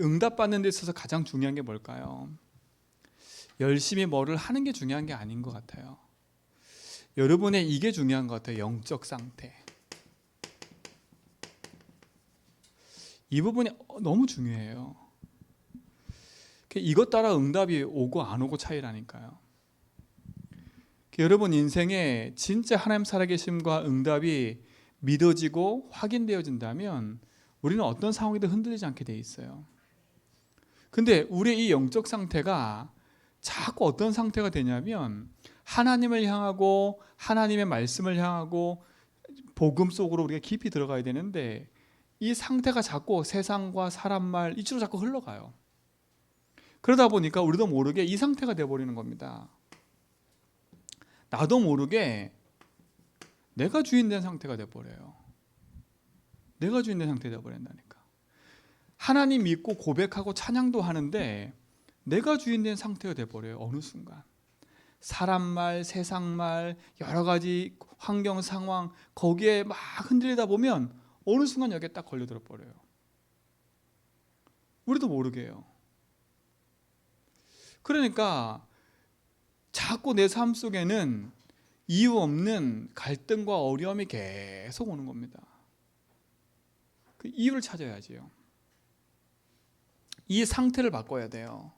응답받는 데 있어서 가장 중요한 게 뭘까요? 열심히 뭐를 하는 게 중요한 게 아닌 것 같아요. 여러분의 이게 중요한 것 같아요. 영적 상태. 이 부분이 너무 중요해요. 이것 따라 응답이 오고 안 오고 차이라니까요. 여러분 인생에 진짜 하나님 살아계심과 응답이 믿어지고 확인되어진다면 우리는 어떤 상황이든 흔들리지 않게 돼 있어요. 근데 우리의 이 영적 상태가 자꾸 어떤 상태가 되냐면 하나님을 향하고 하나님의 말씀을 향하고 복음 속으로 우리가 깊이 들어가야 되는데 이 상태가 자꾸 세상과 사람 말 이쪽으로 자꾸 흘러가요. 그러다 보니까 우리도 모르게 이 상태가 돼버리는 겁니다. 나도 모르게 내가 주인 된 상태가 돼버려요. 내가 주인 된 상태가 돼버린다니까. 하나님 믿고 고백하고 찬양도 하는데 내가 주인 된 상태가 돼버려요. 어느 순간 사람 말, 세상 말, 여러 가지 환경 상황 거기에 막 흔들리다 보면 어느 순간 여기에 딱 걸려들어 버려요. 우리도 모르게 해요. 그러니까 자꾸 내 삶 속에는 이유 없는 갈등과 어려움이 계속 오는 겁니다. 그 이유를 찾아야지요. 이 상태를 바꿔야 돼요.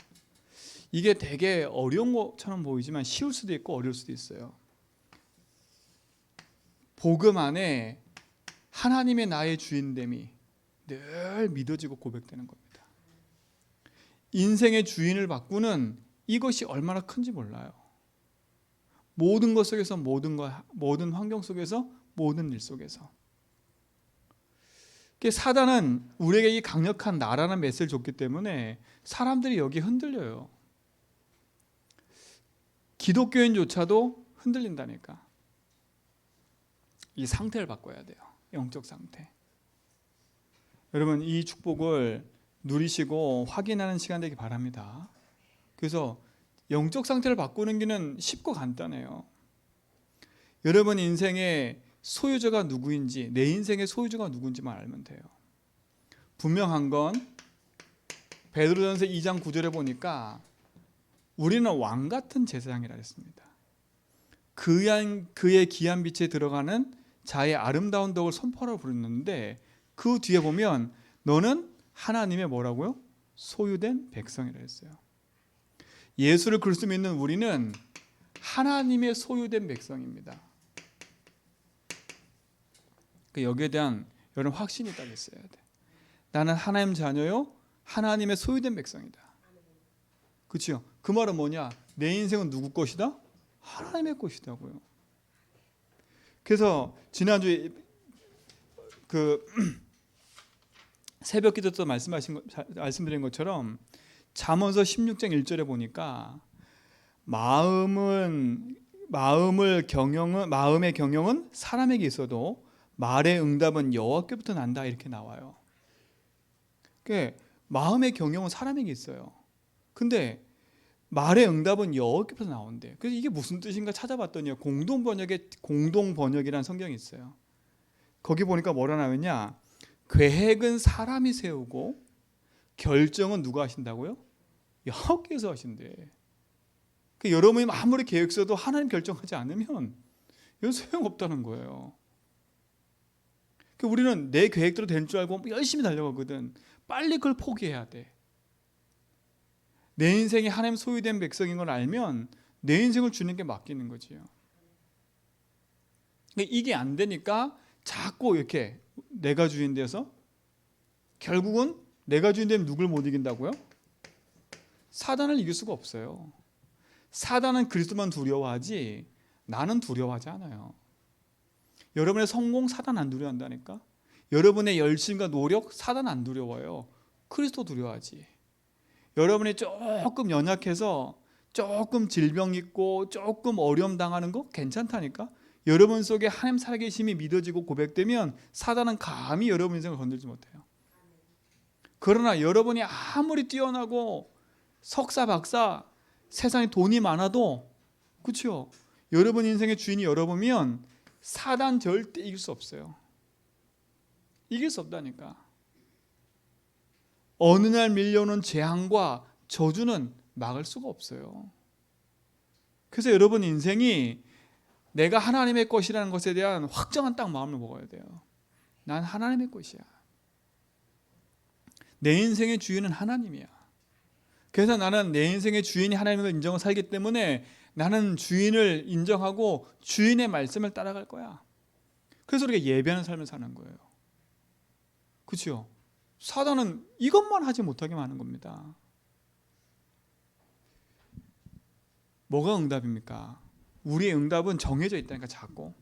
이게 되게 어려운 것처럼 보이지만 쉬울 수도 있고 어려울 수도 있어요. 복음 안에 하나님의 나의 주인됨이 늘 믿어지고 고백되는 겁니다. 인생의 주인을 바꾸는 이것이 얼마나 큰지 몰라요. 모든 것 속에서 모든 환경 속에서 모든 일 속에서. 사단은 우리에게 이 강력한 나라는 메시지를 줬기 때문에 사람들이 여기에 흔들려요. 기독교인조차도 흔들린다니까. 이 상태를 바꿔야 돼요. 영적 상태. 여러분 이 축복을 누리시고 확인하는 시간 되기 바랍니다. 그래서 영적 상태를 바꾸는 길은 쉽고 간단해요. 여러분 인생의 소유자가 누구인지, 내 인생의 소유자가 누군지만 알면 돼요. 분명한 건 베드로전서 2장 9절에 보니까 우리는 왕 같은 제사장이라 했습니다. 그의 귀한 빛에 들어가는 자의 아름다운 덕을 선포하라고 부르는데 그 뒤에 보면 너는 하나님의 뭐라고요? 소유된 백성이라 했어요. 예수를 그리스도 믿는 우리는 하나님의 소유된 백성입니다. 여기에 대한 여러분 확신이 딱 있어야 돼. 나는 하나님 자녀요, 하나님의 소유된 백성이다. 그렇죠? 그 말은 뭐냐? 내 인생은 누구 것이다? 하나님의 것이다고요. 그래서 지난주에 새벽 기도 때 말씀드린 것처럼 잠언서 16장 1절에 보니까 마음의 경영은 사람에게 있어도 말의 응답은 여호와께부터 난다 이렇게 나와요. 그러니까 마음의 경영은 사람에게 있어요. 근데 말의 응답은 여호와께부터 나온대. 그래서 이게 무슨 뜻인가 찾아봤더니 공동 번역이라는 성경이 있어요. 거기 보니까 뭐라 나오냐? 계획은 사람이 세우고 결정은 누가 하신다고요? 여호와께서 하신대. 여러분이 아무리 계획 써도 하나님 결정하지 않으면 이건 소용없다는 거예요. 우리는 내 계획대로 될 줄 알고 열심히 달려가거든. 빨리 그걸 포기해야 돼. 내 인생이 하나님 소유된 백성인 걸 알면 내 인생을 주는 게 맡기는 거지요. 이게 안 되니까 자꾸 이렇게 내가 주인 돼서 결국은 내가 주인 되면 누굴 못 이긴다고요? 사단을 이길 수가 없어요. 사단은 그리스도만 두려워하지 나는 두려워하지 않아요. 여러분의 성공 사단 안 두려워한다니까. 여러분의 열심과 노력 사단 안 두려워요. 그리스도 두려워하지. 여러분이 조금 연약해서 조금 질병 있고 조금 어려움 당하는 거 괜찮다니까. 여러분 속에 하나님 살아계심이 믿어지고 고백되면 사단은 감히 여러분 인생을 건들지 못해요. 그러나 여러분이 아무리 뛰어나고 석사 박사 세상에 돈이 많아도 그렇죠. 여러분 인생의 주인이 여러분이면 사단 절대 이길 수 없어요. 이길 수 없다니까. 어느 날 밀려오는 재앙과 저주는 막을 수가 없어요. 그래서 여러분 인생이 내가 하나님의 것이라는 것에 대한 확정한 딱 마음을 먹어야 돼요. 난 하나님의 것이야. 내 인생의 주인은 하나님이야. 그래서 나는 내 인생의 주인이 하나님을 인정하고 살기 때문에 나는 주인을 인정하고 주인의 말씀을 따라갈 거야. 그래서 우리가 예배하는 삶을 사는 거예요. 그렇죠? 사단은 이것만 하지 못하게 하는 겁니다. 뭐가 응답입니까? 우리의 응답은 정해져 있다니까. 자꾸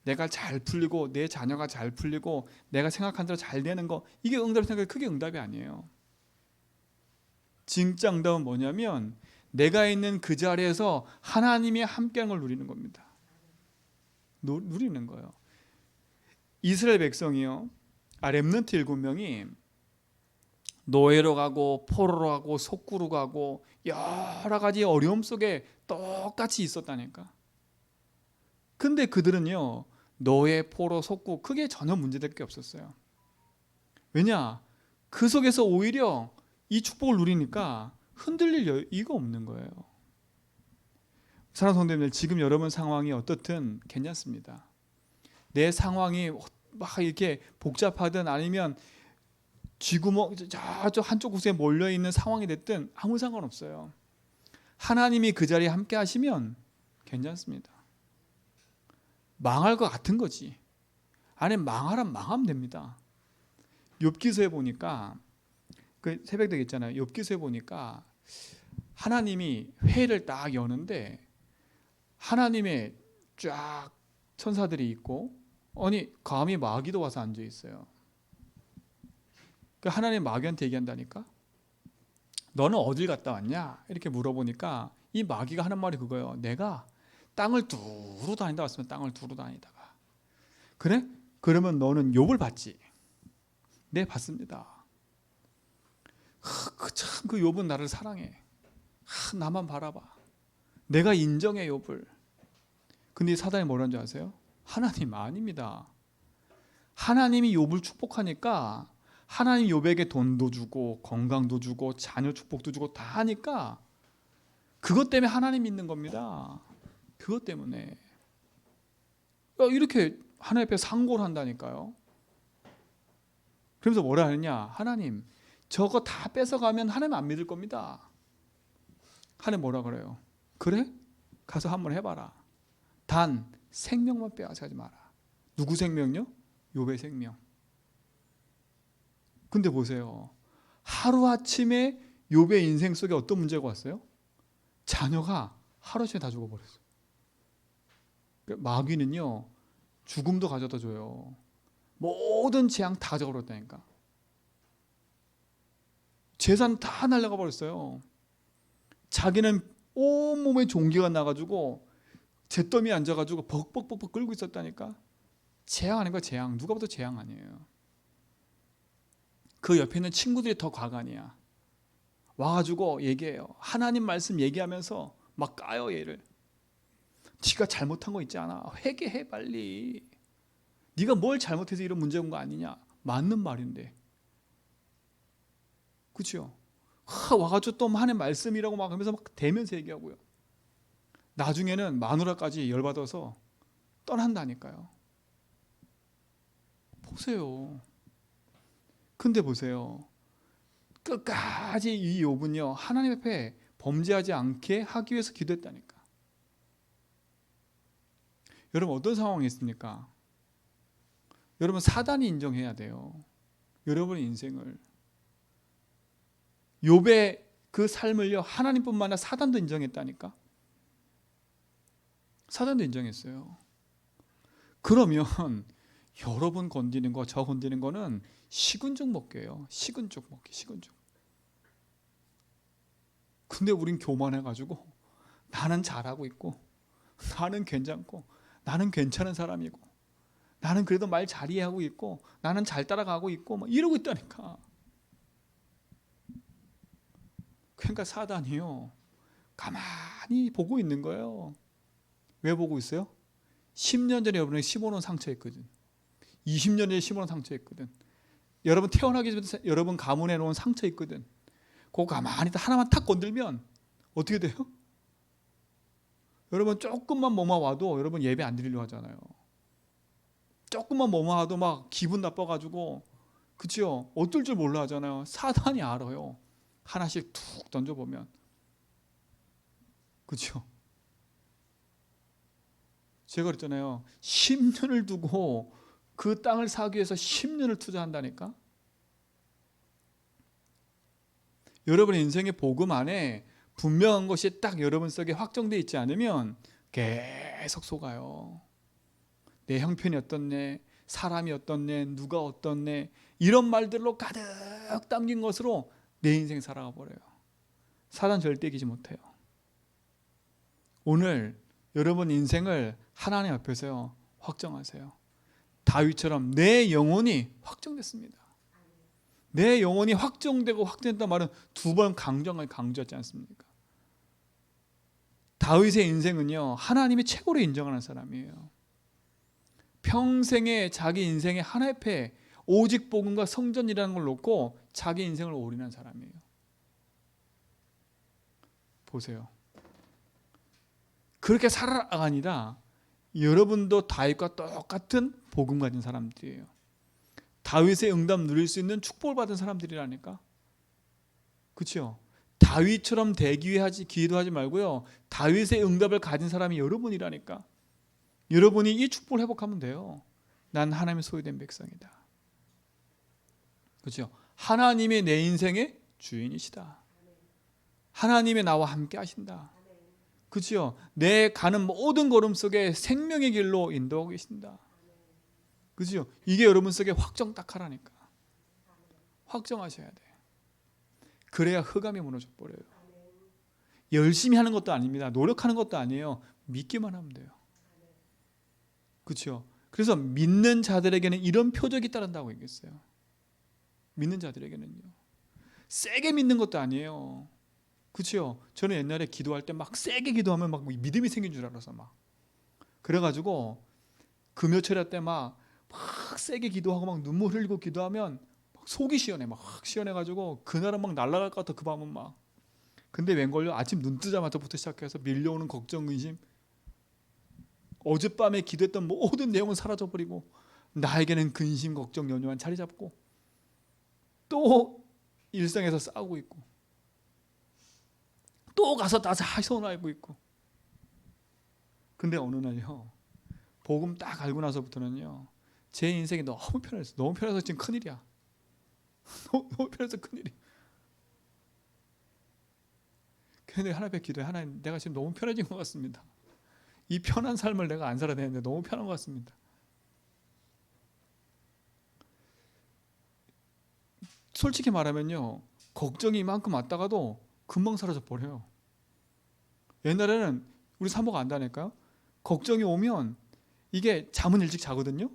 내가 잘 풀리고 내 자녀가 잘 풀리고 내가 생각한 대로 잘 되는 거, 이게 응답이 생각해. 그게 응답이 아니에요. 진짜 응답은 뭐냐면 내가 있는 그 자리에서 하나님이 함께하는 걸 누리는 겁니다. 누리는 거예요. 이스라엘 백성이요, 렘넌트 7명이 노예로 가고 포로로 가고 속구로 가고 여러 가지 어려움 속에 똑같이 있었다니까. 근데 그들은요, 노예, 포로, 속구 그게 전혀 문제될 게 없었어요. 왜냐? 그 속에서 오히려 이 축복을 누리니까 흔들릴 여유가 없는 거예요. 사랑하는 성도님들, 지금 여러분 상황이 어떻든 괜찮습니다. 내 상황이 막 이렇게 복잡하든 아니면 쥐구멍 저쪽 한쪽 곳에 몰려있는 상황이 됐든 아무 상관없어요. 하나님이 그 자리에 함께 하시면 괜찮습니다. 망할 것 같은 거지. 아니, 망하면 망하면 됩니다. 욥기서에 보니까, 그 새벽 있잖아요. 욥기서에 보니까 하나님이 회를 딱 여는데 하나님의 쫙 천사들이 있고, 아니 감히 마귀도 와서 앉아 있어요. 그 하나님 마귀한테 얘기한다니까. 너는 어딜 갔다 왔냐? 이렇게 물어보니까 이 마귀가 하는 말이 그거예요. 내가 땅을 두루 다니다 왔으면 땅을 두루 다니다가. 그래? 그러면 너는 욥을 봤지? 네, 봤습니다. 참 그 욥은 나를 사랑해. 나만 바라봐. 내가 인정해 욥을. 근데 사단이 뭐라는 줄 아세요? 하나님 아닙니다. 하나님이 욥을 축복하니까 하나님 욥에게 돈도 주고 건강도 주고 자녀 축복도 주고 다 하니까 그것 때문에 하나님 믿는 겁니다. 그것 때문에 이렇게 하나님 앞에 상고를 한다니까요. 그러면서 뭐라 하느냐? 하나님 저거 다 뺏어가면 하나님 안 믿을 겁니다. 하나님 뭐라 그래요? 그래? 가서 한번 해봐라. 단 생명만 빼앗아가지 마라. 누구 생명요? 욥의 생명. 근데 보세요. 하루아침에 욥의 인생 속에 어떤 문제가 왔어요? 자녀가 하루아침에 다 죽어버렸어요. 마귀는요, 죽음도 가져다 줘요. 모든 재앙 다 가져버렸다니까. 재산 다 날아가 버렸어요. 자기는 온몸에 종기가 나가지고 잿더미에 앉아가지고 벅벅벅벅 끓고 있었다니까. 재앙 아닌 거야, 재앙. 누가 봐도 재앙 아니에요. 그 옆에 있는 친구들이 더 과간이야. 와가지고 얘기해요. 하나님 말씀 얘기하면서 막 까요, 얘를. 네가 잘못한 거 있지 않아? 회개해 빨리. 네가 뭘 잘못해서 이런 문제 온 거 아니냐? 맞는 말인데. 그렇죠? 와가지고 또 하나님 말씀이라고 막 하면서 막 대면서 얘기하고요. 나중에는 마누라까지 열받아서 떠난다니까요. 보세요. 근데 보세요. 끝까지 이 욥은요, 하나님 앞에 범죄하지 않게 하기 위해서 기도했다니까. 여러분 어떤 상황이 있습니까? 여러분 사단이 인정해야 돼요. 여러분의 인생을. 욥의 그 삶을요, 하나님뿐만 아니라 사단도 인정했다니까. 사단도 인정했어요. 그러면 여러분 건드리는 거, 저 건드리는 거는 식은 죽 먹게요. 식은 죽 먹기, 식은 죽. 근데 우린 교만해가지고 나는 잘하고 있고, 나는 괜찮고, 나는 괜찮은 사람이고, 나는 그래도 말 잘 이해하고 있고, 나는 잘 따라가고 있고, 막 이러고 있다니까. 그러니까 사단이요, 가만히 보고 있는 거예요. 왜 보고 있어요? 10년 전에 여러분에게 15원 상처했거든. 20년 전에 15원 상처했거든. 여러분 태어나기 전에 여러분 가문에 놓은 상처 있거든. 그거 가만히 하나만 탁 건들면 어떻게 돼요? 여러분 조금만 뭐만 와도 여러분 예배 안 드리려고 하잖아요. 조금만 뭐만 와도 막 기분 나빠가지고, 그치요? 어떨 줄 몰라 하잖아요. 사단이 알아요. 하나씩 툭 던져보면. 그치요? 제가 그랬잖아요. 10년을 두고 그 땅을 사기 위해서 10년을 투자한다니까. 여러분의 인생의 복음 안에 분명한 것이 딱 여러분 속에 확정되어 있지 않으면 계속 속아요. 내 형편이 어떻네, 사람이 어떻네, 누가 어떻네, 이런 말들로 가득 담긴 것으로 내 인생 살아가 버려요. 사단 절대 이기지 못해요. 오늘 여러분 인생을 하나님 앞에서요 확정하세요. 다윗처럼 내 영혼이 확정됐습니다. 내 영혼이 확정되고 확정됐단 말은 두 번 강조했지 않습니까? 다윗의 인생은요 하나님이 최고로 인정하는 사람이에요. 평생에 자기 인생의 하나의 패 오직 복음과 성전이라는 걸 놓고 자기 인생을 올인한 사람이에요. 보세요. 그렇게 살아가 아니라 여러분도 다윗과 똑같은 복음 가진 사람들이에요. 다윗의 응답 누릴 수 있는 축복을 받은 사람들이라니까. 그렇죠? 다윗처럼 되기 위해 기도하지 말고요. 다윗의 응답을 가진 사람이 여러분이라니까. 여러분이 이 축복을 회복하면 돼요. 난 하나님의 소유된 백성이다. 그렇죠? 하나님이 내 인생의 주인이시다. 하나님이 나와 함께 하신다. 그렇죠? 내 가는 모든 걸음 속에 생명의 길로 인도하고 계신다. 그렇죠? 이게 여러분 속에 확정 딱 하라니까. 확정하셔야 돼. 그래야 흑암이 무너져 버려요. 열심히 하는 것도 아닙니다. 노력하는 것도 아니에요. 믿기만 하면 돼요. 그렇죠? 그래서 믿는 자들에게는 이런 표적이 따른다고 얘기했어요. 믿는 자들에게는요. 세게 믿는 것도 아니에요. 그렇죠? 저는 옛날에 기도할 때 막 세게 기도하면 막 믿음이 생긴 줄 알아서 막 그래가지고 금요철야 때 막 세게 기도하고 막 눈물 흘리고 기도하면 막 속이 시원해. 막 시원해가지고 그날은 막 날아갈 것 같아. 그 밤은 막. 근데 웬걸요? 아침 눈 뜨자마자부터 시작해서 밀려오는 걱정, 의심. 어젯밤에 기도했던 모든 내용은 사라져버리고 나에게는 근심, 걱정, 연요한 자리 잡고 또 일상에서 싸우고 있고 또 가서 다 서운하고 있고. 근데 어느 날요 복음 딱 알고 나서부터는요 제 인생이 너무 편해서 너무 편해서 지금 큰일이야. 너무 편해서 큰일이야. 근데 하나님 앞에 기도해. 하나님, 내가 지금 너무 편해진 것 같습니다. 이 편한 삶을 내가 안 살아야 되는데 너무 편한 것 같습니다. 솔직히 말하면요 걱정이 이만큼 왔다가도 금방 사라져 버려요. 옛날에는 우리 사모가 안다니까요. 걱정이 오면 이게 잠은 일찍 자거든요.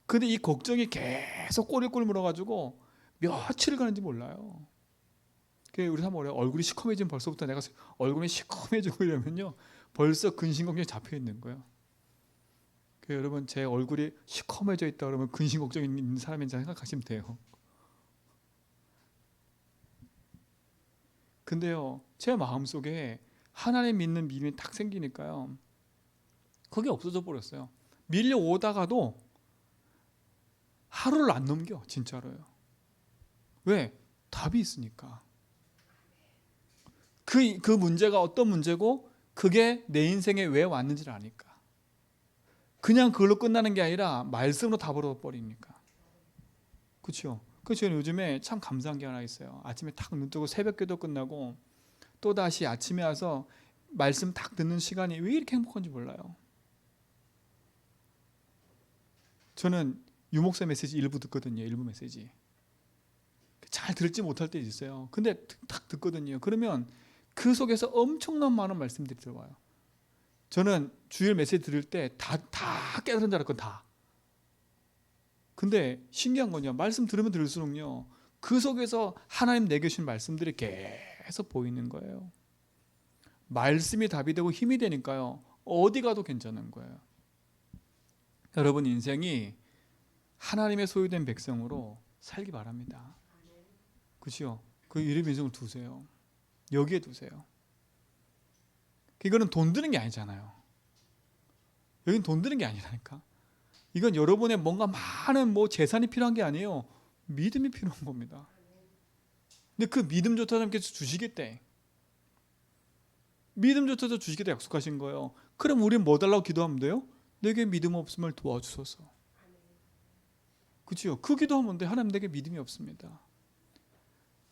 근데 이 걱정이 계속 꼬리꼬리 물어가지고 며칠을 가는지 몰라요. 우리 사모 얼굴이 시커매지면 벌써부터 내가 얼굴이 시커매지고 이러면요 벌써 근심걱정이 잡혀 있는 거예요. 여러분 제 얼굴이 시커매져 있다 그러면 근심걱정이 있는 사람인지 생각하시면 돼요. 근데요 제 마음속에 하나님 믿는 믿음이 딱 생기니까요 그게 없어져 버렸어요. 밀려오다가도 하루를 안 넘겨. 진짜로요. 왜? 답이 있으니까. 그 문제가 어떤 문제고 그게 내 인생에 왜 왔는지를 아니까. 그냥 그걸로 끝나는 게 아니라 말씀으로 답을 얻어버리니까. 그렇죠? 그래서 저는 요즘에 참 감사한 게 하나 있어요. 아침에 탁 눈 뜨고 새벽기도 끝나고 또다시 아침에 와서 말씀 딱 듣는 시간이 왜 이렇게 행복한지 몰라요. 저는 유목사 메시지 일부 듣거든요. 일부 메시지. 잘 들지 못할 때 있어요. 근데 딱 듣거든요. 그러면 그 속에서 엄청난 많은 말씀들이 들어와요. 저는 주일 메시지 들을 때 다 깨달은 줄 알았거든요. 다. 근데 신기한 건요. 말씀 들으면 들을수록요. 그 속에서 하나님 내게 주신 말씀들이 계속 보이는 거예요. 말씀이 답이 되고 힘이 되니까요. 어디 가도 괜찮은 거예요. 여러분 인생이 하나님의 소유된 백성으로 살기 바랍니다. 그렇죠? 그 이름 인생을 두세요. 여기에 두세요. 이거는 돈 드는 게 아니잖아요. 여긴 돈 드는 게 아니라니까. 이건 여러분의 뭔가 많은 뭐 재산이 필요한 게 아니에요. 믿음이 필요한 겁니다. 근데 그 믿음조차 함께서 주시겠대. 믿음조차도 주시겠다 약속하신 거예요. 그럼 우리는 뭐 달라고 기도하면 돼요? 내게 믿음 없음을 도와주소서. 그렇죠? 그 기도하면 돼. 하나님 내게 믿음이 없습니다.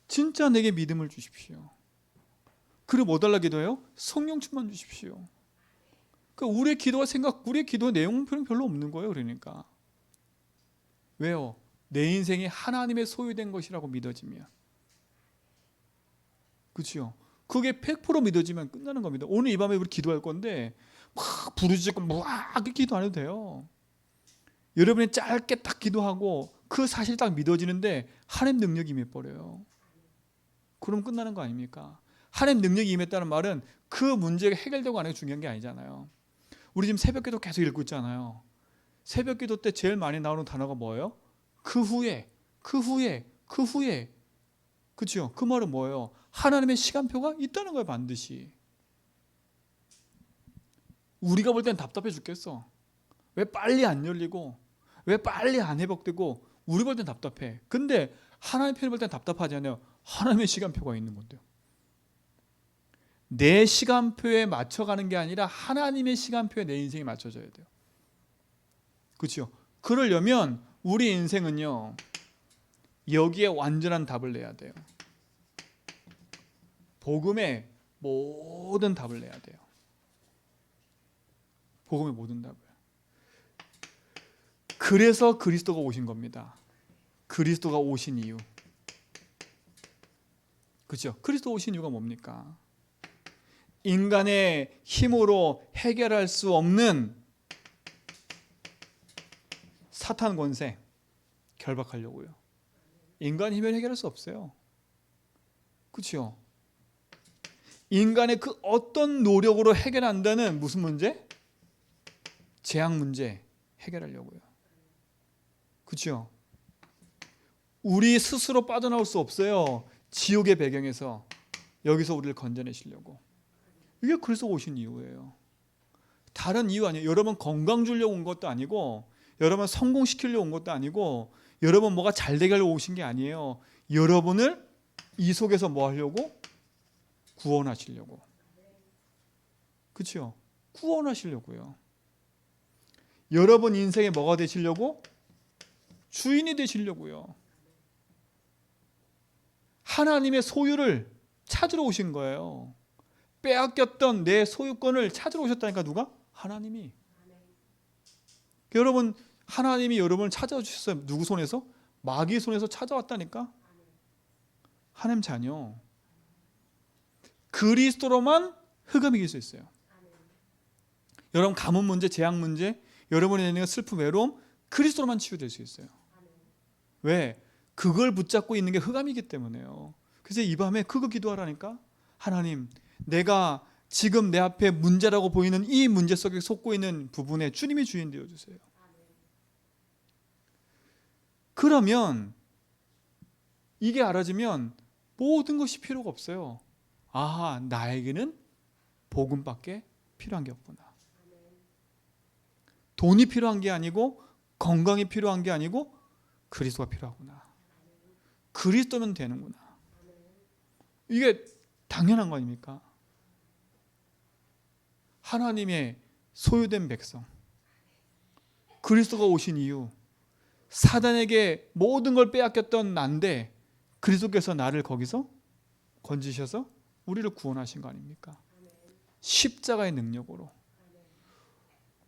진짜 내게 믿음을 주십시오. 그리고 뭐 달라 기도해요? 성령 충만 주십시오. 그러니까 우리의 기도와 우리의 기도 내용은 별로 없는 거예요. 그러니까 왜요? 내 인생이 하나님의 소유된 것이라고 믿어지면, 그렇죠? 그게 100% 믿어지면 끝나는 겁니다. 오늘 이 밤에 우리 기도할 건데 막 부르짖고 막 기도 안 해도 돼요. 여러분이 짧게 딱 기도하고 그 사실 딱 믿어지는데 하나님 능력이 임해버려요. 그럼 끝나는 거 아닙니까? 하나님 능력이 임했다는 말은 그 문제가 해결되고 안 해도 중요한 게 아니잖아요. 우리 지금 새벽기도 계속 읽고 있잖아요. 새벽기도 때 제일 많이 나오는 단어가 뭐예요? 그 후에. 그렇죠? 그 말은 뭐예요? 하나님의 시간표가 있다는 거예요. 반드시. 우리가 볼 땐 답답해 죽겠어. 왜 빨리 안 열리고 왜 빨리 안 회복되고 우리 볼 땐 답답해. 근데 하나님 편을 볼 땐 답답하지 않아요. 하나님의 시간표가 있는 건데요. 내 시간표에 맞춰가는 게 아니라 하나님의 시간표에 내 인생이 맞춰져야 돼요. 그렇죠? 그러려면 우리 인생은요, 여기에 완전한 답을 내야 돼요. 복음의 모든 답을 내야 돼요. 복음의 모든 답을. 그래서 그리스도가 오신 겁니다. 그리스도가 오신 이유. 그렇죠? 그리스도 오신 이유가 뭡니까? 인간의 힘으로 해결할 수 없는 사탄 권세 결박하려고요. 인간 힘으로 해결할 수 없어요. 그렇죠? 인간의 그 어떤 노력으로 해결한다는 무슨 문제? 재앙 문제 해결하려고요. 그렇죠? 우리 스스로 빠져나올 수 없어요. 지옥의 배경에서 여기서 우리를 건져내시려고. 이게 그래서 오신 이유예요. 다른 이유 아니에요. 여러분 건강 주려고 온 것도 아니고, 여러분 성공시키려고 온 것도 아니고, 여러분 뭐가 잘 되게 하려고 오신 게 아니에요. 여러분을 이 속에서 뭐 하려고? 구원하시려고. 그렇죠? 구원하시려고요. 여러분 인생에 뭐가 되시려고? 주인이 되시려고요. 하나님의 소유를 찾으러 오신 거예요. 빼앗겼던 내 소유권을 찾으러 오셨다니까. 누가? 하나님이. 여러분, 하나님이 여러분을 찾아주셨어요. 누구 손에서? 마귀 손에서 찾아왔다니까. 하나님 자녀. 그리스도로만 흑암이 이길 수 있어요. 여러분 가문 문제, 재앙 문제, 여러분의 내는 슬픔, 외로움, 그리스도로만 치유될 수 있어요. 왜? 그걸 붙잡고 있는 게 흑암이기 때문에요. 그래서 이 밤에 그거 기도하라니까. 하나님, 내가 지금 내 앞에 문제라고 보이는 이 문제 속에 속고 있는 부분에 주님이 주인 되어주세요. 그러면 이게 알아지면 모든 것이 필요가 없어요. 아, 나에게는 복음밖에 필요한 게 없구나. 돈이 필요한 게 아니고, 건강이 필요한 게 아니고, 그리스도가 필요하구나. 그리스도면 되는구나. 이게 당연한 거 아닙니까? 하나님의 소유된 백성, 그리스도가 오신 이유, 사단에게 모든 걸 빼앗겼던 난데 그리스도께서 나를 거기서 건지셔서 우리를 구원하신 거 아닙니까? 십자가의 능력으로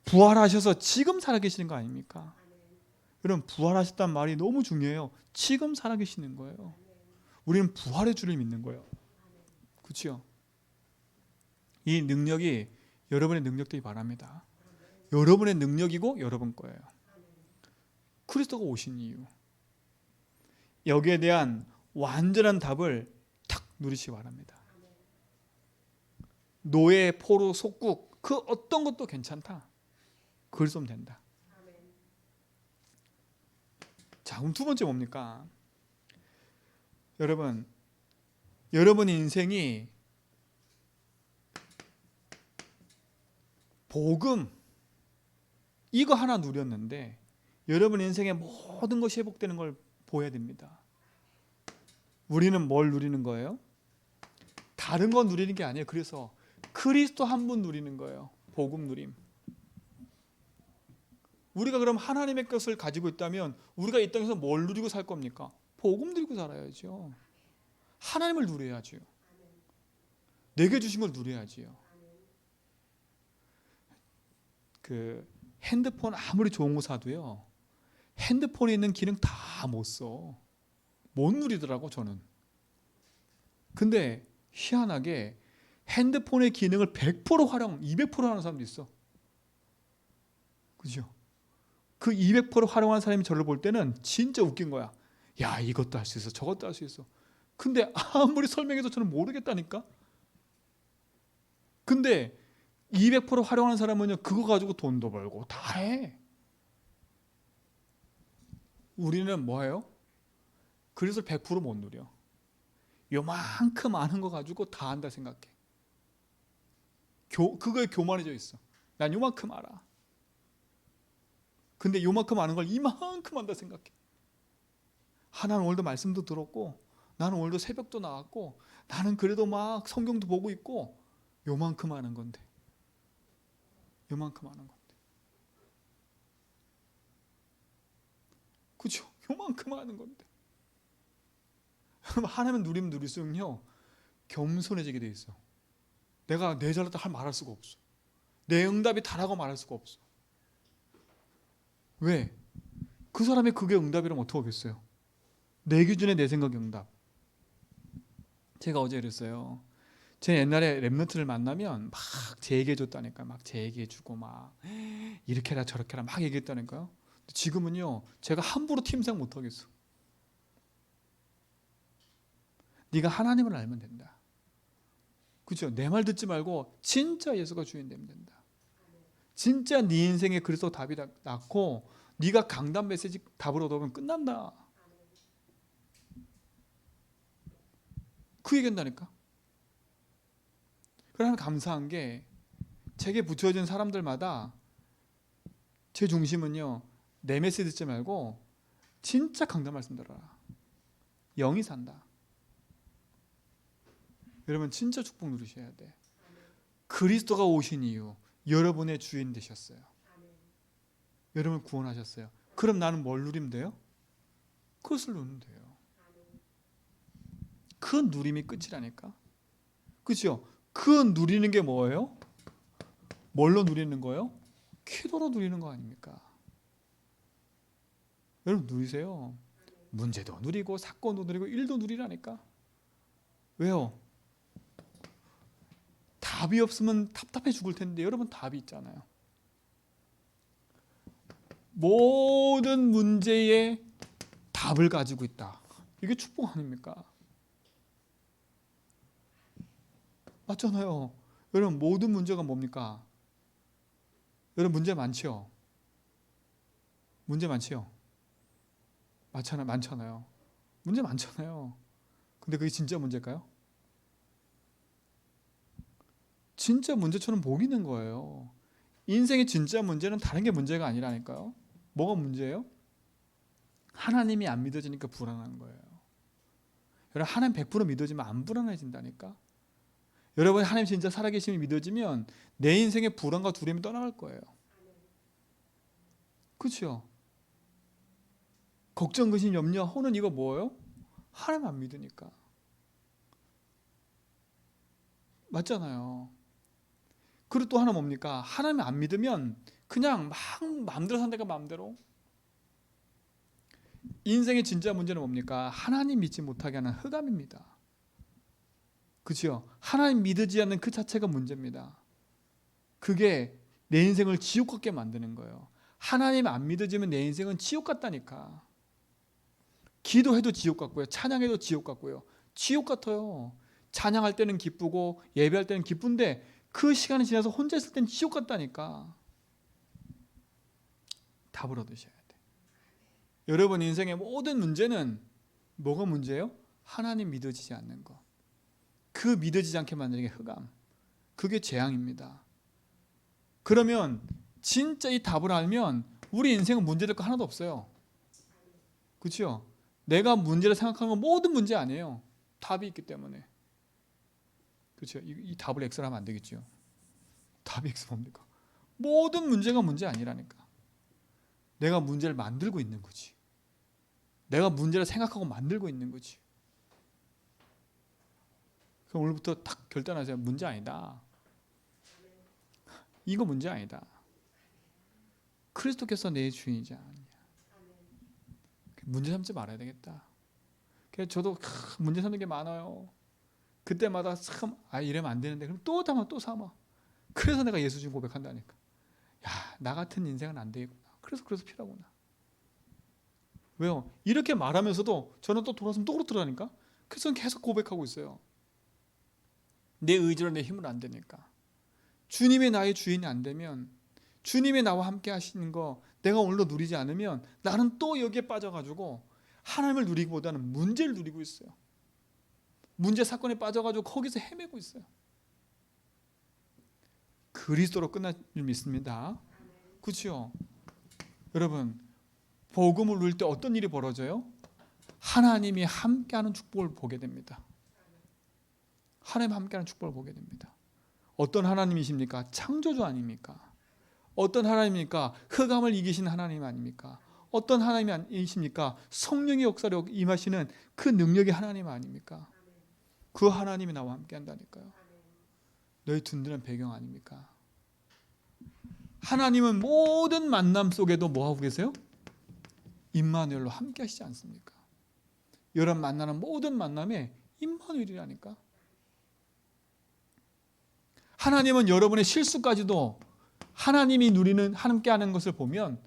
부활하셔서 지금 살아계시는 거 아닙니까? 여러분, 부활하셨단 말이 너무 중요해요. 지금 살아계시는 거예요. 우리는 부활의 주를 믿는 거예요. 그렇죠? 이 능력이 여러분의 능력되기 바랍니다. 여러분의 능력이고 여러분 거예요. 그리스도가 오신 이유, 여기에 대한 완전한 답을 탁 누리시기 바랍니다. 노예, 포로, 속국, 그 어떤 것도 괜찮다. 그리스도면 된다. 자, 그럼 두 번째 뭡니까? 여러분 인생이 복음 이거 하나 누렸는데 여러분 인생의 모든 것이 회복되는 걸 보여야 됩니다. 우리는 뭘 누리는 거예요? 다른 거 누리는 게 아니에요. 그래서 그리스도 한 분 누리는 거예요. 복음 누림. 우리가 그럼 하나님의 것을 가지고 있다면 우리가 이 땅에서 뭘 누리고 살 겁니까? 복음 누리고 살아야죠. 하나님을 누려야죠. 내게 주신 걸 누려야지요. 그 핸드폰 아무리 좋은 거 사도요, 핸드폰에 있는 기능 다 못 써. 못 누리더라고 저는. 근데 희한하게 핸드폰의 기능을 100% 활용, 200% 하는 사람도 있어. 그죠? 그 200% 활용하는 사람이 저를 볼 때는 진짜 웃긴 거야. 야, 이것도 할 수 있어, 저것도 할 수 있어. 근데 아무리 설명해도 저는 모르겠다니까. 근데 200% 활용하는 사람은요, 그거 가지고 돈도 벌고 다 해. 우리는 뭐예요? 그래서 100% 못 누려. 요만큼 아는 거 가지고 다 안다 생각해. 그거에 교만해져 있어. 난 요만큼 알아. 근데 요만큼 아는 걸 이만큼 안다 생각해. 하나는 오늘도 말씀도 들었고, 나는 오늘도 새벽도 나왔고, 나는 그래도 막 성경도 보고 있고, 요만큼 아는 건데. 요만큼 아는 건데. 그죠? 요만큼 아는 건데. 하나님 누리면 누릴수록요, 겸손해지게 돼 있어. 내가 내 잘났다 할 말할 수가 없어. 내 응답이 다라고 말할 수가 없어. 왜? 그 사람이 그게 응답이라면 어떻게 하겠어요? 내 기준에 내 생각이 응답. 제가 어제 그랬어요. 제 옛날에 랩런트를 만나면 막 제 얘기해 줬다니까. 막 제 얘기해 주고 막 이렇게 해라 저렇게 해라 막 얘기했다니까요. 지금은요, 제가 함부로 팀생 못 하겠어. 네가 하나님을 알면 된다. 그죠? 내 말 듣지 말고 진짜 예수가 주인 되면 된다. 진짜 네 인생에 그리스도 답이 낳고 네가 강단 메시지 답을 얻어보면 끝난다. 그 얘기한다니까. 그러면 감사한 게 제게 붙여진 사람들마다 제 중심은요, 내 메시지 듣지 말고 진짜 강단 말씀 들어라. 영이 산다. 여러분 진짜 축복 누리셔야 돼. 그리스도가 오신 이유, 여러분의 주인 되셨어요. 여러분 구원하셨어요. 그럼 나는 뭘 누리면 돼요? 그것을 누리면 돼요. 그 누림이 끝이라니까. 그렇죠? 그 누리는 게 뭐예요? 뭘로 누리는 거예요? 기도로 누리는 거 아닙니까? 여러분 누리세요. 문제도 누리고 사건도 누리고 일도 누리라니까. 왜요? 답이 없으면 답답해 죽을 텐데 여러분 답이 있잖아요. 모든 문제에 답을 가지고 있다. 이게 축복 아닙니까? 맞잖아요. 여러분 모든 문제가 뭡니까? 여러분 문제 많죠? 문제 많지요? 많잖아요. 문제 많잖아요. 근데 그게 진짜 문제일까요? 진짜 문제처럼 보이는 거예요. 인생의 진짜 문제는 다른 게 문제가 아니라니까요. 뭐가 문제예요? 하나님이 안 믿어지니까 불안한 거예요. 여러분 하나님 100% 믿어지면 안 불안해진다니까. 여러분 하나님 진짜 살아계심이 믿어지면 내 인생의 불안과 두려움이 떠나갈 거예요. 그렇죠? 걱정, 근심, 염려, 혼은 이거 뭐예요? 하나님 안 믿으니까. 맞잖아요. 그리고 또 하나 뭡니까? 하나님 안 믿으면 그냥 막 마음대로 산다니까 마음대로. 인생의 진짜 문제는 뭡니까? 하나님 믿지 못하게 하는 흑암입니다. 그렇죠? 하나님 믿지 않는 그 자체가 문제입니다. 그게 내 인생을 지옥 같게 만드는 거예요. 하나님 안 믿어지면 내 인생은 지옥 같다니까. 기도해도 지옥 같고요. 찬양해도 지옥 같고요. 지옥 같아요. 찬양할 때는 기쁘고 예배할 때는 기쁜데 그 시간이 지나서 혼자 있을 때는 지옥 같다니까. 답을 얻으셔야 돼. 여러분 인생의 모든 문제는 뭐가 문제예요? 하나님 믿어지지 않는 것. 그 믿어지지 않게 만드는 게 흑암. 그게 재앙입니다. 그러면 진짜 이 답을 알면 우리 인생은 문제될 거 하나도 없어요. 그렇죠? 내가 문제를 생각하는 건 모든 문제 아니에요. 답이 있기 때문에. 그렇죠? 이 답을 X로 하면 안 되겠죠. 답이 X 뭡니까? 모든 문제가 문제 아니라니까. 내가 문제를 만들고 있는 거지. 내가 문제를 생각하고 만들고 있는 거지. 그럼 오늘부터 딱 결단하세요. 문제 아니다. 이거 문제 아니다. 그리스도께서 내 주인이지 않느냐. 문제 삼지 말아야 되겠다. 그래서 저도 문제 삼는 게 많아요. 그때마다 참 이러면 안 되는데 그럼 또 담아 또 삼아. 그래서 내가 예수 주님 고백한다니까. 야, 나 같은 인생은 안 되겠구나. 그래서 필요하구나. 왜요? 이렇게 말하면서도 저는 또 돌아서면 또 그렇더라니까. 그래서 저는 계속 고백하고 있어요. 내 의지로 내 힘을 안 되니까. 주님의 나의 주인이 안 되면, 주님의 나와 함께 하시는 거 내가 오늘도 누리지 않으면 나는 또 여기에 빠져가지고 하나님을 누리기보다는 문제를 누리고 있어요. 문제 사건에 빠져가지고 거기서 헤매고 있어요. 그리스도로 끝날 줄 믿습니다. 그렇죠? 여러분, 복음을 누릴 때 어떤 일이 벌어져요? 하나님이 함께하는 축복을 보게 됩니다. 하나님 함께하는 축복을 보게 됩니다. 어떤 하나님이십니까? 창조주 아닙니까? 어떤 하나님입니까? 흑암을 이기신 하나님 아닙니까? 어떤 하나님이십니까? 성령의 역사로 임하시는 그 능력의 하나님 아닙니까? 그 하나님이 나와 함께 한다니까요. 너희 든든한 배경 아닙니까? 하나님은 모든 만남 속에도 뭐하고 계세요? 임마누엘로 함께 하시지 않습니까? 여러분 만나는 모든 만남에 임마누엘이라니까. 하나님은 여러분의 실수까지도 하나님이 누리는 함께하는 것을 보면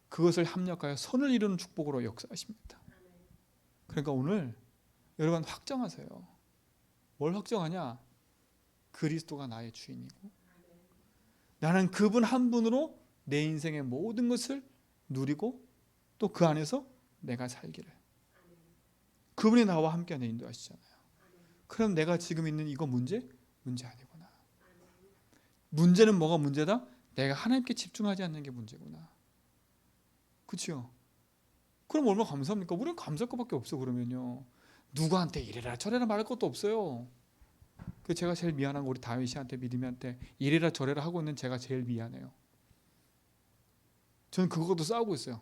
그것을 합력하여 선을 이루는 축복으로 역사하십니다. 그러니까 오늘 여러분 확정하세요. 뭘 확정하냐? 그리스도가 나의 주인이고 나는 그분 한 분으로 내 인생의 모든 것을 누리고 또 그 안에서 내가 살기를. 그분이 나와 함께 인도하시잖아요. 그럼 내가 지금 있는 이거 문제 아니구나. 문제는 뭐가 문제다? 내가 하나님께 집중하지 않는 게 문제구나. 그렇죠? 그럼 얼마나 감사합니까? 우리는 감사할 것밖에 없어. 그러면요 누구한테 이래라 저래라 말할 것도 없어요. 그 제가 제일 미안한 거 우리 다윗이한테 믿음이한테 이래라 저래라 하고 있는 제가 제일 미안해요. 저는 그것도 싸우고 있어요.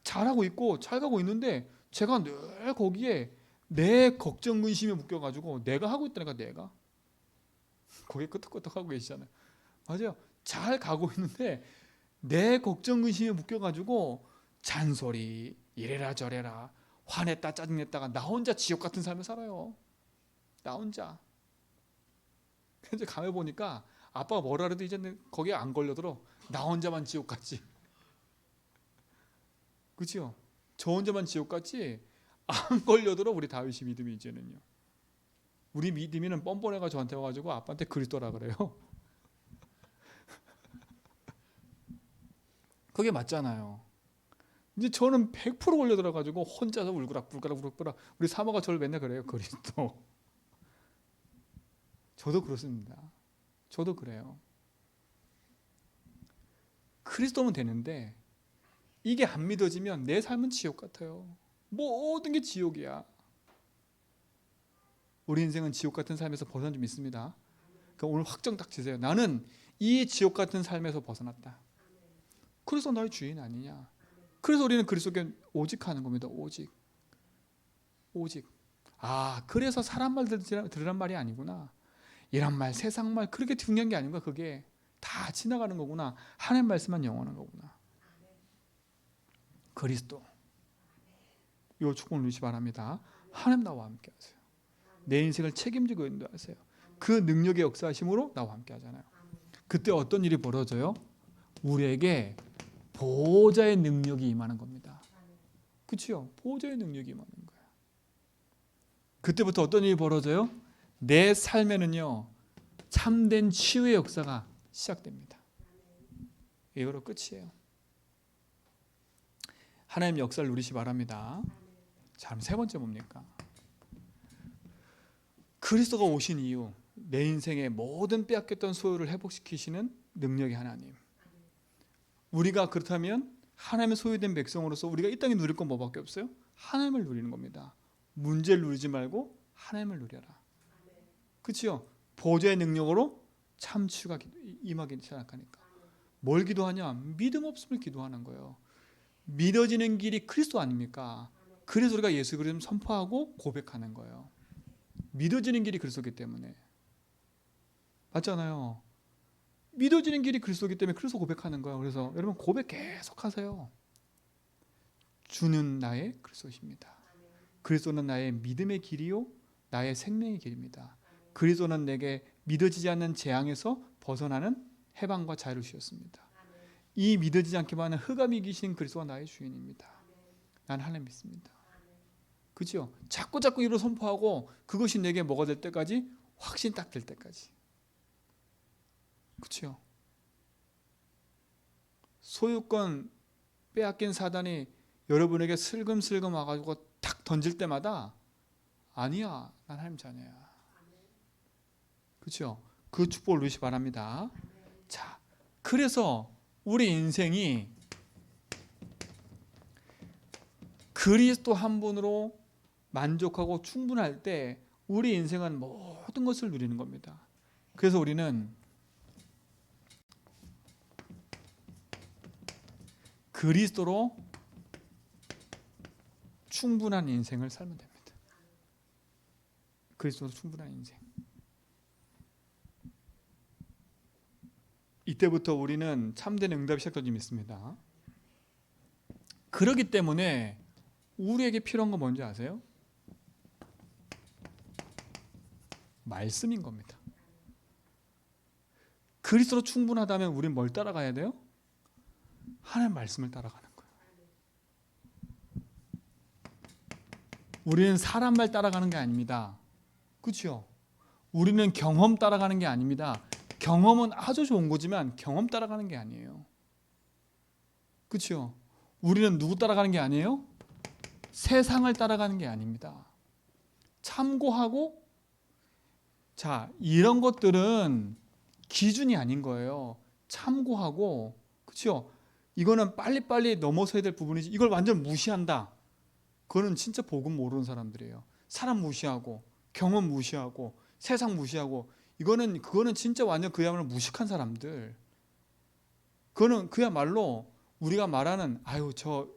잘하고 있고 잘 가고 있는데 제가 늘 거기에 내 걱정 근심에 묶여가지고 내가 하고 있다니까. 내가 거기에 끄덕끄덕하고 계시잖아요. 맞아요. 잘 가고 있는데 내 걱정 근심에 묶여가지고 잔소리 이래라 저래라 화냈다 짜증냈다가 나 혼자 지옥 같은 삶을 살아요. 나 혼자. 그래서 가면 보니까 아빠가 뭐라 그래도 이제 거기에 안 걸려들어. 나 혼자만 지옥 같지. 그렇죠? 저 혼자만 지옥 같지 안 걸려들어. 우리 다윗이 믿음이 이제는요. 우리 믿음이는 뻔뻔해가 저한테 와가지고 아빠한테 그리스도라 그래요. 그게 맞잖아요. 이제 저는 100% 걸려들어가지고 혼자서 울그락불그락 우리 사모가 저를 맨날 그래요. 그리스도. 저도 그렇습니다. 저도 그래요. 그리스도면 되는데 이게 안 믿어지면 내 삶은 지옥 같아요. 모든 게 지옥이야. 우리 인생은 지옥 같은 삶에서 벗어난 줄 믿습니다. 그러니까 오늘 확정 딱 지세요. 나는 이 지옥 같은 삶에서 벗어났다. 그래서 너의 주인 아니냐. 그래서 우리는 그리스도께 오직 하는 겁니다. 오직. 그래서 사람 말 들으란 말이 아니구나. 이런 말 세상 말 그렇게 중요한 게 아닌가. 그게 다 지나가는 거구나. 하나님 말씀만 영원한 거구나. 그리스도. 이 축복을 누리시 바랍니다. 하나님 나와 함께 하세요. 내 인생을 책임지고 인도하세요. 그 능력의 역사하심으로 나와 함께 하잖아요. 그때 어떤 일이 벌어져요? 우리에게 보호자의 능력이 임하는 겁니다. 그렇죠? 보호자의 능력이 임하는 거예요. 그때부터 어떤 일이 벌어져요? 내 삶에는요 참된 치유의 역사가 시작됩니다. 이거로 끝이에요. 하나님 역사를 누리시 바랍니다. 자, 그럼 세 번째 뭡니까? 그리스도가 오신 이유, 내 인생의 모든 빼앗겼던 소유를 회복시키시는 능력의 하나님. 우리가 그렇다면 하나님의 소유된 백성으로서 우리가 이 땅에 누릴 건 뭐밖에 없어요? 하나님을 누리는 겁니다. 문제를 누리지 말고 하나님을 누려라. 그렇죠? 보좌의 능력으로 참치가 임하기 시작하니까. 뭘 기도하냐? 믿음 없음을 기도하는 거예요. 믿어지는 길이 그리스도 아닙니까? 그래서 우리가 예수 그리스도를 선포하고 고백하는 거예요. 믿어지는 길이 그리스도이기 때문에. 맞잖아요. 믿어지는 길이 그리스도이기 때문에 그리스도 고백하는 거예요. 그래서 여러분 고백 계속하세요. 주는 나의 그리스도십니다. 그리스도는 나의 믿음의 길이요 나의 생명의 길입니다. 그리스도는 내게 믿어지지 않는 재앙에서 벗어나는 해방과 자유를 주셨습니다. 이 믿어지지 않게 하는 흑암이 이기신 그리스도가 나의 주인입니다. 난 하나님 믿습니다. 그렇죠? 자꾸 이로 선포하고 그것이 내게 뭐가 될 때까지 확신 딱 될 때까지. 그렇죠? 소유권 빼앗긴 사단이 여러분에게 슬금슬금 와가지고 탁 던질 때마다 아니야, 난 하나님 자녀야. 그렇죠? 그 축복을 누리시 바랍니다. 자, 그래서 우리 인생이 그리스도 한 분으로 만족하고 충분할 때 우리 인생은 모든 것을 누리는 겁니다. 그래서 우리는 그리스도로 충분한 인생을 살면 됩니다. 그리스도로 충분한 인생. 이때부터 우리는 참된 응답이 시작되지 믿습니다. 그렇기 때문에 우리에게 필요한 건 뭔지 아세요? 말씀인 겁니다. 그리스도로 충분하다면 우리는 뭘 따라가야 돼요? 하나님 말씀을 따라가는 거예요. 우리는 사람 말 따라가는 게 아닙니다. 그렇죠? 우리는 경험 따라가는 게 아닙니다. 경험은 아주 좋은 거지만 경험 따라가는 게 아니에요. 그렇죠? 우리는 누구 따라가는 게 아니에요? 세상을 따라가는 게 아닙니다. 참고하고 자, 이런 것들은 기준이 아닌 거예요. 참고하고 그렇죠? 이거는 빨리빨리 넘어서야 될 부분이지 이걸 완전 무시한다. 그거는 진짜 복음 모르는 사람들이에요. 사람 무시하고 경험 무시하고 세상 무시하고 그거는 진짜 완전 그야말로 무식한 사람들. 그거는 그야말로 우리가 말하는 아유 저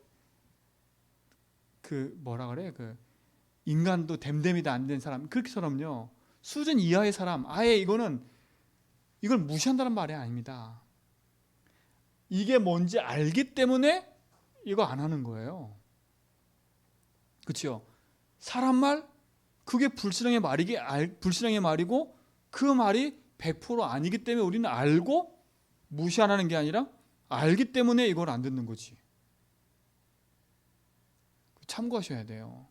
그 뭐라 그래 그 인간도 댐댐이도 안 된 사람 그렇게처럼요 수준 이하의 사람 아예 이걸 무시한다는 말이 아닙니다. 이게 뭔지 알기 때문에 이거 안 하는 거예요. 그렇죠? 사람 말 그게 불신앙의 말이고 그 말이 100% 아니기 때문에 우리는 알고 무시 안 하는 게 아니라 알기 때문에 이걸 안 듣는 거지. 참고하셔야 돼요.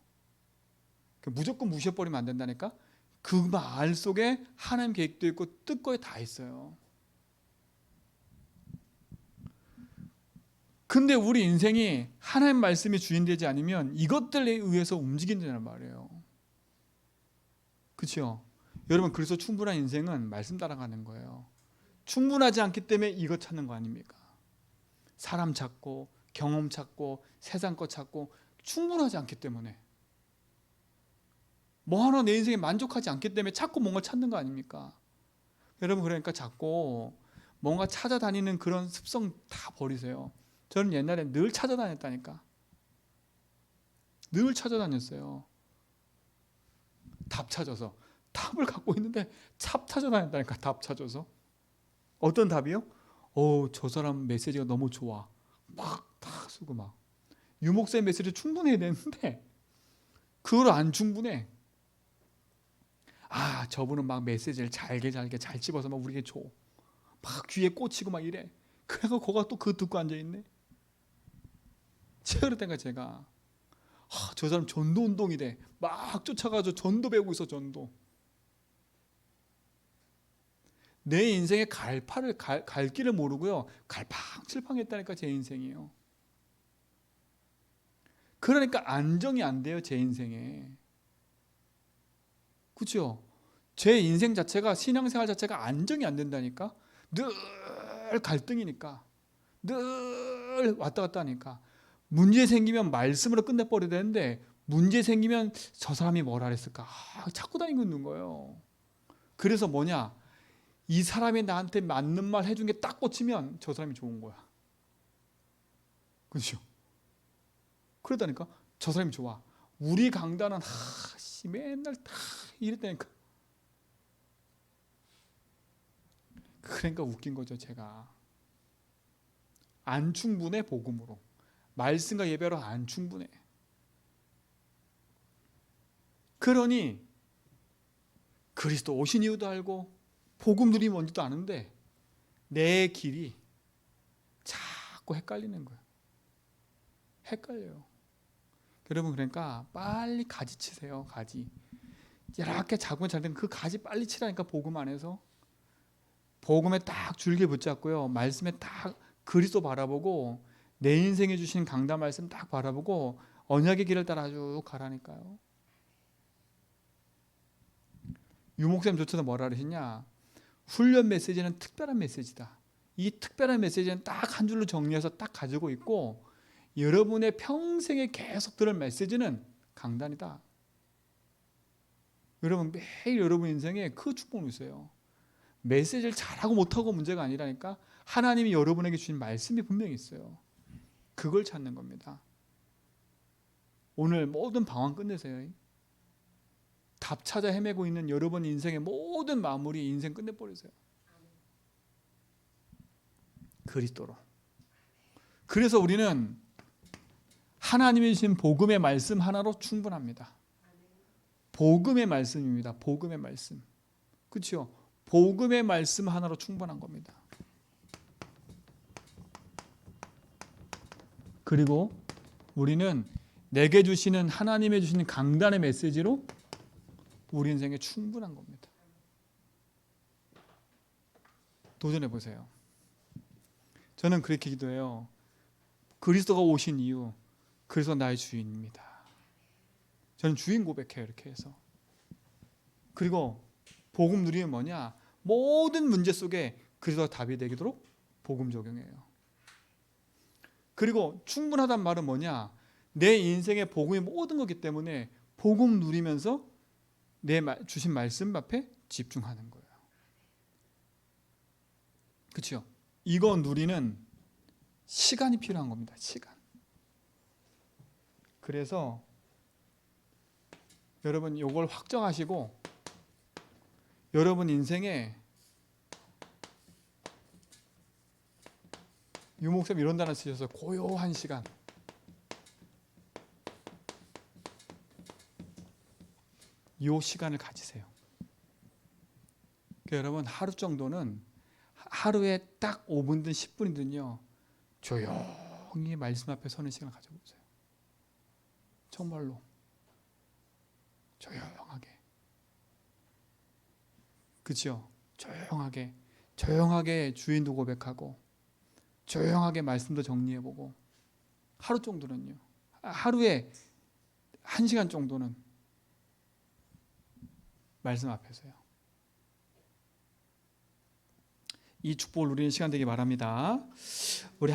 무조건 무시해버리면 안 된다니까. 그 말 속에 하나님 계획도 있고 뜻거에 다 있어요. 근데 우리 인생이 하나님 말씀이 주인되지 않으면 이것들에 의해서 움직인다는 말이에요. 그렇죠? 여러분 그래서 충분한 인생은 말씀 따라가는 거예요. 충분하지 않기 때문에 이것 찾는 거 아닙니까? 사람 찾고 경험 찾고 세상 것 찾고 충분하지 않기 때문에 뭐 하나 내 인생에 만족하지 않기 때문에 자꾸 뭔가 찾는 거 아닙니까? 여러분 그러니까 자꾸 뭔가 찾아다니는 그런 습성 다 버리세요. 저는 옛날에 늘 찾아다녔다니까. 늘 찾아다녔어요. 답 찾아서. 답을 갖고 있는데 답 찾아다녔다니까. 답 찾아서. 어떤 답이요? 저 사람 메시지가 너무 좋아. 막 다 쓰고 막. 유목사의 메시지 충분해야 되는데 그걸 안 충분해. 저분은 막 메시지를 잘게 잘 집어서 막 우리에게 줘. 막 귀에 꽂히고 막 이래. 그래서 거가 또 그거 듣고 앉아있네. 제가 그랬다니까 제가. 저 사람 전도 운동이래. 막 쫓아가서 전도 배우고 있어 전도. 내 인생의 갈 길을 모르고요. 갈팡질팡했다니까 제 인생이에요. 그러니까 안정이 안 돼요, 제 인생에. 그렇죠? 제 인생 자체가, 신앙생활 자체가 안정이 안 된다니까. 늘 갈등이니까, 늘 왔다 갔다 하니까. 문제 생기면 말씀으로 끝내버려야 되는데 문제 생기면 저 사람이 뭐라 그랬을까, 자꾸 다니고 있는 거예요. 그래서 뭐냐, 이 사람이 나한테 맞는 말 해준 게 딱 꽂히면 저 사람이 좋은 거야. 그렇죠? 그러다니까 저 사람이 좋아. 우리 강단은 맨날 다 이랬다니까. 그러니까 웃긴 거죠. 제가 안 충분해. 복음으로, 말씀과 예배로 안 충분해. 그러니 그리스도 오신 이유도 알고 복음 누리면 뭔지도 아는데 내 길이 자꾸 헷갈리는 거예요. 헷갈려요. 여러분, 그러니까 빨리 가지 치세요. 가지. 이렇게 작으면 잘 되는 그 가지 빨리 치라니까. 복음 안에서 복음에 딱 줄기 붙잡고요, 말씀에 딱 그리스도 바라보고 내 인생에 주신 강단 말씀 딱 바라보고 언약의 길을 따라 쭉 가라니까요. 유목사님조차도 뭐라 그러시냐, 훈련 메시지는 특별한 메시지다. 이 특별한 메시지는 딱 한 줄로 정리해서 딱 가지고 있고 여러분의 평생에 계속 들을 메시지는 강단이다. 여러분, 매일 여러분 인생에 그 축복을 누리세요. 메시지를 잘하고 못하고 문제가 아니라니까. 하나님이 여러분에게 주신 말씀이 분명히 있어요. 그걸 찾는 겁니다. 오늘 모든 방황 끝내세요. 답 찾아 헤매고 있는 여러분 인생의 모든 마무리, 인생 끝내버리세요. 그리스도로. 그래서 우리는 하나님이 주신 복음의 말씀 하나로 충분합니다. 복음의 말씀입니다. 복음의 말씀. 그렇죠? 복음의 말씀 하나로 충분한 겁니다. 그리고 우리는 내게 주시는, 하나님의 주시는 강단의 메시지로 우리 인생에 충분한 겁니다. 도전해 보세요. 저는 그렇게 기도해요. 그리스도가 오신 이유, 그리스도 나의 주인입니다. 저는 주인 고백해요. 이렇게 해서. 그리고 복음 누리면 뭐냐, 모든 문제 속에 그리스도가 답이 되도록 복음 적용해요. 그리고 충분하단 말은 뭐냐, 내 인생의 복음이 모든 거기 때문에 복음 누리면서 내 주신 말씀 앞에 집중하는 거예요. 그렇죠? 이거 누리는 시간이 필요한 겁니다. 시간. 그래서 여러분 이걸 확정하시고 여러분 인생에, 유목사님 이런 단어 쓰셔서 고요한 시간, 이 시간을 가지세요. 그러니까 여러분 하루 정도는, 하루에 딱 5분든 10분이든요 조용히 말씀 앞에 서는 시간을 가져보세요. 정말로 조용하게. 그렇죠? 조용하게 주인도 고백하고 조용하게 말씀도 정리해보고 하루 정도는요, 하루에 1시간 정도는 말씀 앞에서요. 이 축복을 누리는 시간 되기 바랍니다. 우리